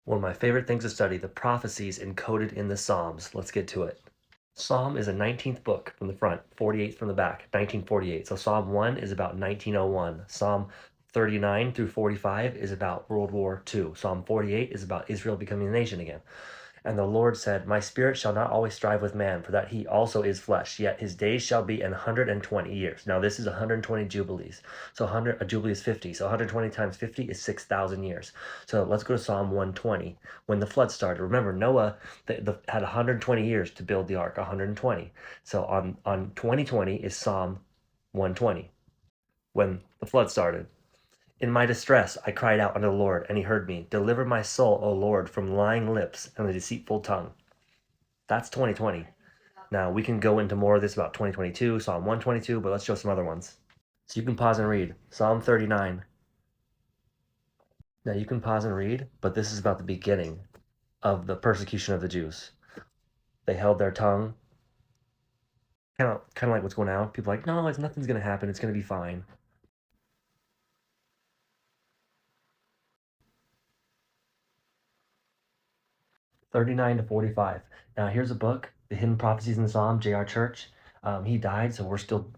One of my favorite things to study, the prophecies encoded in the Psalms. Let's get to it. Psalm is a 19th book from the front, 48th from the back, 1948. So Psalm 1 is about 1901. Psalm 39 through 45 is about World War II. Psalm 48 is about Israel becoming a nation again. And the Lord said, My spirit shall not always strive with man, for that he also is flesh, yet his days shall be 120 years. Now this is 120 jubilees. So a jubilee is 50. So 120 times 50 is 6,000 years. So let's go to Psalm 120. When the flood started, remember Noah had 120 years to build the ark, 120. So on 2020 is Psalm 120, when the flood started. In my distress, I cried out unto the Lord, and he heard me. Deliver my soul, O Lord, from lying lips and a deceitful tongue. That's 2020. Now, we can go into more of this about 2022, Psalm 122, but let's show some other ones. So you can pause and read. Psalm 39. Now, you can pause and read, but this is about the beginning of the persecution of the Jews. They held their tongue. Kind of like what's going on. People are like, no, nothing's going to happen. It's going to be fine. 39 to 45. Now here's a book, The Hidden Prophecies in the Psalm, J.R. Church. He died, so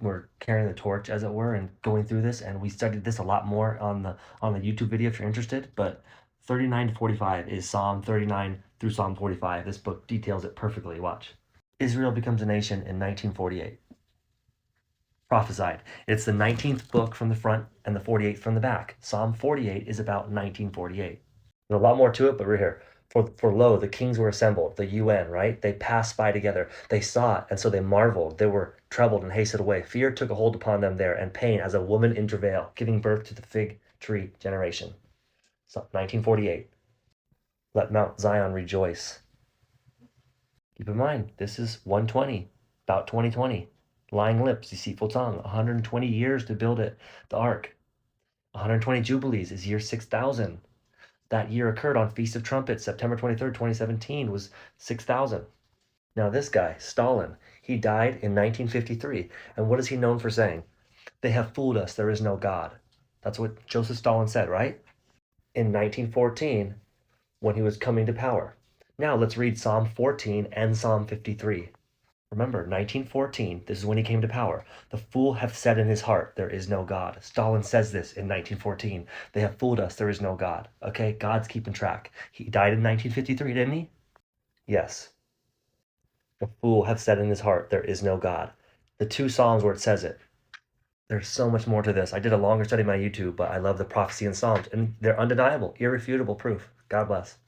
we're carrying the torch, as it were, and going through this. And we studied this a lot more on the YouTube video if you're interested. But 39 to 45 is Psalm 39 through Psalm 45. This book details it perfectly. Watch. Israel becomes a nation in 1948. Prophesied. It's the 19th book from the front and the 48th from the back. Psalm 48 is about 1948. There's a lot more to it, but we're here. For lo, the kings were assembled, the UN, right? They passed by together. They saw it, and so they marveled. They were troubled and hasted away. Fear took a hold upon them there, and pain as a woman in travail, giving birth to the fig tree generation. So, 1948. Let Mount Zion rejoice. Keep in mind, this is 120, about 2020. Lying lips, deceitful tongue, 120 years to build it, the ark. 120 jubilees is year 6,000. That year occurred on Feast of Trumpets, September 23rd, 2017 was 6,000. Now this guy, Stalin, he died in 1953. And what is he known for saying? They have fooled us, there is no God. That's what Joseph Stalin said, right? In 1914, when he was coming to power. Now let's read Psalm 14 and Psalm 53. Remember, 1914, this is when he came to power. The fool hath said in his heart, there is no God. Stalin says this in 1914. They have fooled us, there is no God. Okay, God's keeping track. He died in 1953, didn't he? Yes. The fool hath said in his heart, there is no God. The two Psalms where it says it. There's so much more to this. I did a longer study on my YouTube, but I love the prophecy in Psalms, and they're undeniable, irrefutable proof. God bless.